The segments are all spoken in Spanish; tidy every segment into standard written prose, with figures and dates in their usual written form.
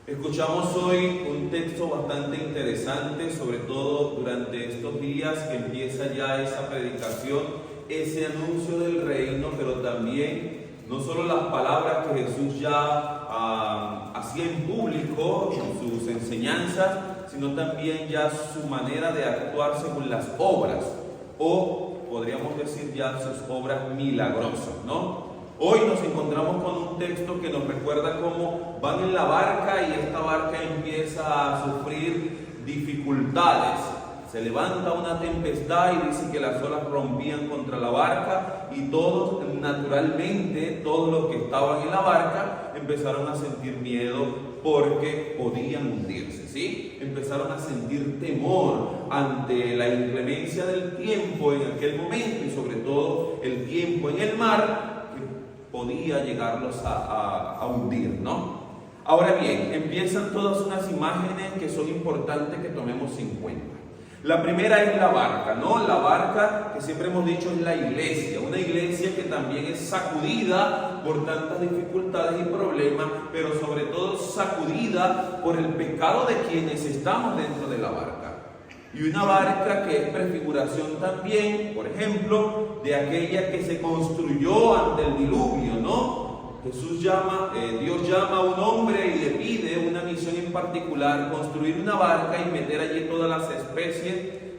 Escuchamos hoy un texto bastante interesante, sobre todo durante estos días que empieza ya esa predicación, ese anuncio del reino, pero también no solo las palabras que Jesús ya hacía en público, en sus enseñanzas, sino también ya su manera de actuar según las obras, o podríamos decir ya sus obras milagrosas, ¿no? Hoy nos encontramos con un texto que nos recuerda cómo van en la barca y esta barca empieza a sufrir dificultades. Se levanta una tempestad y dice que las olas rompían contra la barca y todos, naturalmente, todos los que estaban en la barca empezaron a sentir miedo porque podían hundirse, ¿sí? Empezaron a sentir temor ante la inclemencia del tiempo en aquel momento y sobre todo el tiempo en el mar, podía llegarlos a hundir, ¿no? Ahora bien, empiezan todas unas imágenes que son importantes que tomemos en cuenta. La primera es la barca, ¿no? La barca que siempre hemos dicho es la iglesia, una iglesia que también es sacudida por tantas dificultades y problemas, pero sobre todo sacudida por el pecado de quienes estamos dentro de la barca. Y una barca que es prefiguración también, por ejemplo, de aquella que se construyó ante el diluvio, ¿no? Dios llama a un hombre y le pide una misión en particular, construir una barca y meter allí todas las especies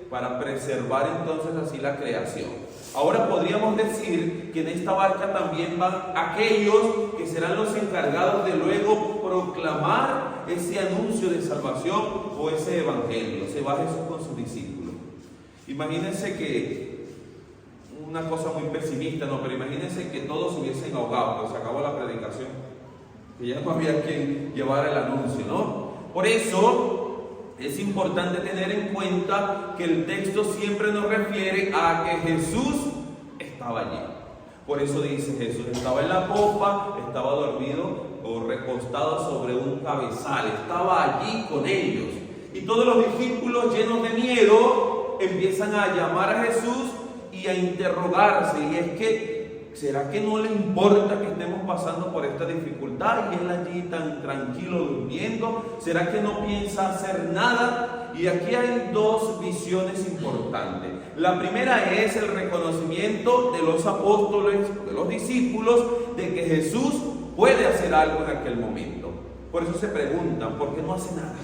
para preservar entonces así la creación. Ahora podríamos decir que en esta barca también van aquellos que serán los encargados de luego proclamar ese anuncio de salvación o ese evangelio. Se va Jesús con sus discípulos. Imagínense que una cosa muy pesimista, no, pero imagínense que todos se hubiesen ahogado, pues se acabó la predicación, que ya no había quien llevara el anuncio, ¿no? Por eso es importante tener en cuenta que el texto siempre nos refiere a que Jesús estaba allí. Por eso dice, Jesús estaba en la popa, estaba dormido o recostado sobre un cabezal, estaba allí con ellos. Y todos los discípulos llenos de miedo empiezan a llamar a Jesús y a interrogarse, y es que ¿será que no le importa que estemos pasando por esta dificultad y él allí tan tranquilo durmiendo? ¿Será que no piensa hacer nada? Y aquí hay dos visiones importantes. La primera es el reconocimiento de los apóstoles, de los discípulos, de que Jesús puede hacer algo en aquel momento. Por eso se preguntan, ¿por qué no hace nada?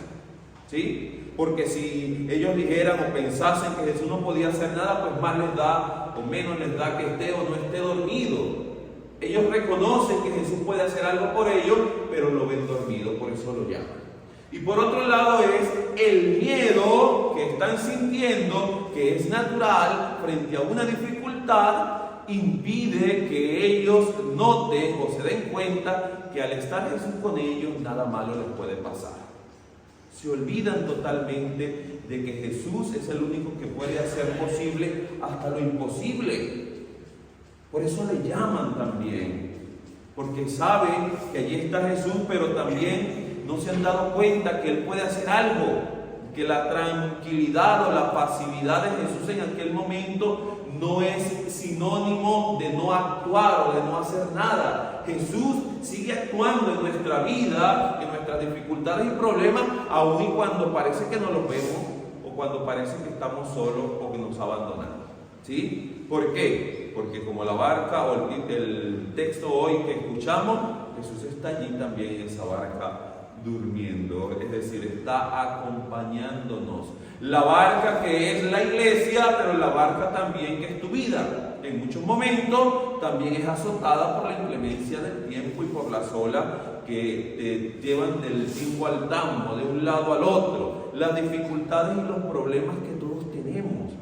¿Sí? Porque si ellos dijeran o pensasen que Jesús no podía hacer nada, pues más les da o menos les da que esté o no esté dormido. Ellos reconocen que Jesús puede hacer algo por ellos, pero lo ven dormido, por eso lo llaman. Y por otro lado es el miedo que están sintiendo, que es natural frente a una dificultad, impide que ellos noten o se den cuenta que al estar Jesús con ellos, nada malo les puede pasar. Se olvidan totalmente de que Jesús es el único que puede hacer posible hasta lo imposible. Por eso le llaman también, porque saben que allí está Jesús, pero también no se han dado cuenta que Él puede hacer algo, que la tranquilidad o la pasividad de Jesús en aquel momento no es sinónimo de no actuar o de no hacer nada. Jesús sigue actuando en nuestra vida, en nuestras dificultades y problemas, aun y cuando parece que no los vemos o cuando parece que estamos solos o que nos abandonan. ¿Sí? ¿Por qué? Porque como la barca o el texto hoy que escuchamos, Jesús está allí también en esa barca durmiendo, es decir, está acompañándonos. La barca que es la iglesia, pero la barca también que es tu vida. En muchos momentos también es azotada por la inclemencia del tiempo y por las olas que te llevan del tingo al tambo, de un lado al otro. Las dificultades y los problemas que todos tenemos.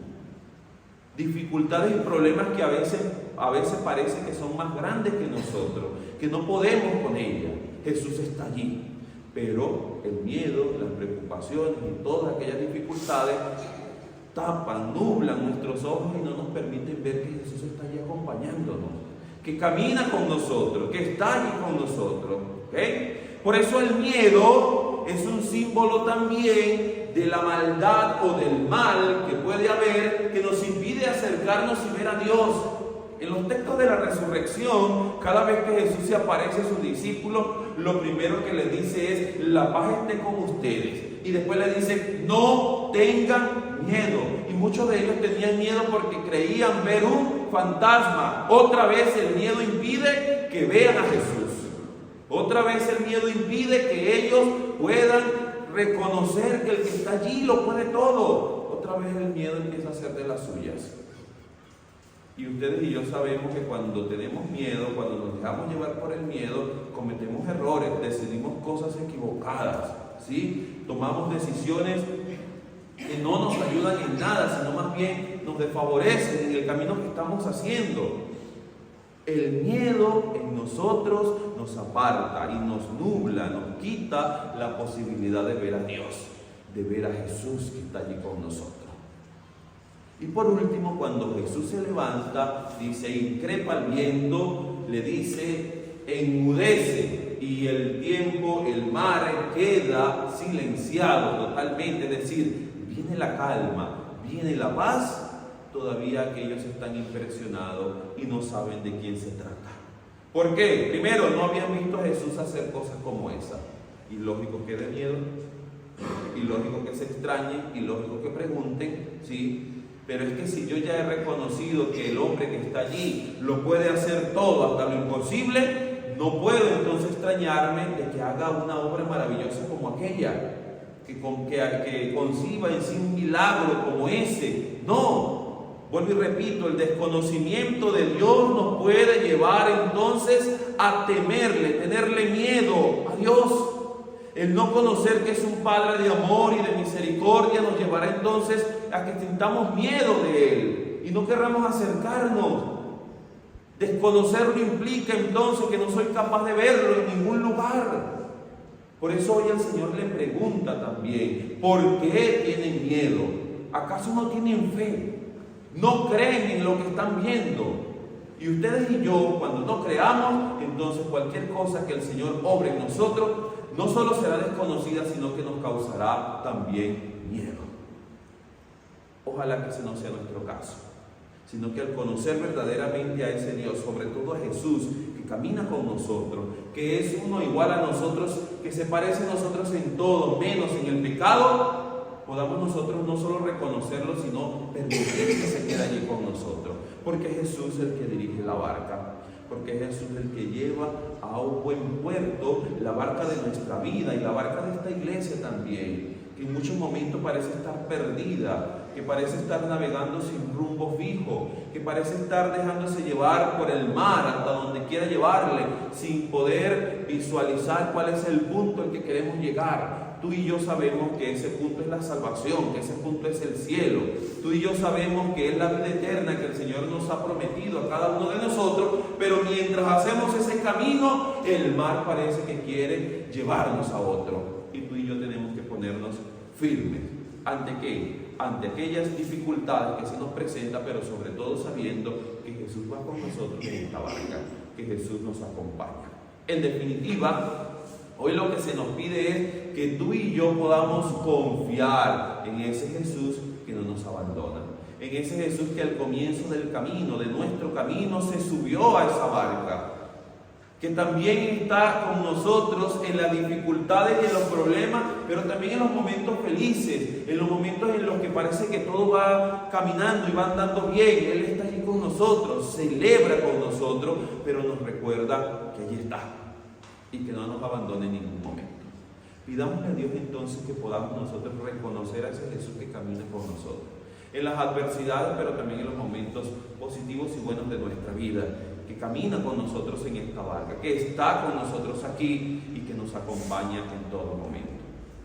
Dificultades y problemas que a veces parece que son más grandes que nosotros, que no podemos con ellas. Jesús está allí. Pero el miedo, las preocupaciones y todas aquellas dificultades tapan, nublan nuestros ojos y no nos permiten ver que Jesús está allí acompañándonos, que camina con nosotros, que está allí con nosotros. ¿Okay? Por eso el miedo es un símbolo también de la maldad o del mal que puede haber, que nos impide acercarnos y ver a Dios. En los textos de la resurrección, cada vez que Jesús se aparece a sus discípulos, lo primero que les dice es: la paz esté con ustedes. Y después les dice: no tengan miedo. Y muchos de ellos tenían miedo porque creían ver un fantasma. Otra vez el miedo impide que vean a Jesús. Otra vez el miedo impide que ellos puedan reconocer que el que está allí lo puede todo. Otra vez el miedo empieza a hacer de las suyas. Y ustedes y yo sabemos que cuando tenemos miedo, cuando nos dejamos llevar por el miedo, cometemos errores, decidimos cosas equivocadas, ¿sí? Tomamos decisiones que no nos ayudan en nada, sino más bien nos desfavorecen en el camino que estamos haciendo. El miedo en nosotros nos aparta y nos nubla, nos quita la posibilidad de ver a Dios, de ver a Jesús que está allí con nosotros. Y por último, cuando Jesús se levanta, dice, increpa el viento, le dice, enmudece, y el tiempo, el mar queda silenciado totalmente, es decir, viene la calma, viene la paz. Todavía aquellos están impresionados y no saben de quién se trata. ¿Por qué? Primero, no habían visto a Jesús hacer cosas como esa. Y lógico que de miedo, y lógico que se extrañen, y lógico que pregunten, ¿sí? Pero es que si yo ya he reconocido que el hombre que está allí lo puede hacer todo, hasta lo imposible, no puedo entonces extrañarme de que haga una obra maravillosa como aquella, que conciba en sí un milagro como ese. No. Vuelvo y repito, el desconocimiento de Dios nos puede llevar entonces a temerle, tenerle miedo a Dios. El no conocer que es un Padre de amor y de misericordia nos llevará entonces a que sintamos miedo de Él y no querramos acercarnos. Desconocerlo implica entonces que no soy capaz de verlo en ningún lugar. Por eso hoy el Señor le pregunta también, ¿por qué tienen miedo? ¿Acaso no tienen fe? No creen en lo que están viendo. Y ustedes y yo, cuando no creamos, entonces cualquier cosa que el Señor obre en nosotros, no solo será desconocida, sino que nos causará también miedo. Ojalá que ese no sea nuestro caso, sino que al conocer verdaderamente a ese Dios, sobre todo a Jesús, que camina con nosotros, que es uno igual a nosotros, que se parece a nosotros en todo, menos en el pecado, podamos nosotros no solo reconocerlo, sino permitir que se quede allí con nosotros. Porque Jesús es el que dirige la barca, porque Jesús es el que lleva a un buen puerto la barca de nuestra vida y la barca de esta iglesia también, que en muchos momentos parece estar perdida, que parece estar navegando sin rumbo fijo, que parece estar dejándose llevar por el mar hasta donde quiera llevarle, sin poder visualizar cuál es el punto al que queremos llegar. Tú y yo sabemos que ese punto es la salvación, que ese punto es el cielo. Tú y yo sabemos que es la vida eterna que el Señor nos ha prometido a cada uno de nosotros, pero mientras hacemos ese camino, el mar parece que quiere llevarnos a otro. Y tú y yo tenemos que ponernos firmes. ¿Ante qué? Ante aquellas dificultades que se nos presentan, pero sobre todo sabiendo que Jesús va con nosotros en esta barca, que Jesús nos acompaña. En definitiva, hoy lo que se nos pide es que tú y yo podamos confiar en ese Jesús que no nos abandona, en ese Jesús que al comienzo del camino, de nuestro camino, se subió a esa barca, que también está con nosotros en las dificultades y en los problemas, pero también en los momentos felices, en los momentos en los que parece que todo va caminando y va andando bien. Él está allí con nosotros, celebra con nosotros, pero nos recuerda que allí está y que no nos abandone en ningún momento. Pidámosle a Dios entonces que podamos nosotros reconocer a ese Jesús que camina con nosotros, en las adversidades, pero también en los momentos positivos y buenos de nuestra vida, que camina con nosotros en esta barca, que está con nosotros aquí y que nos acompaña en todo momento.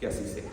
Que así sea.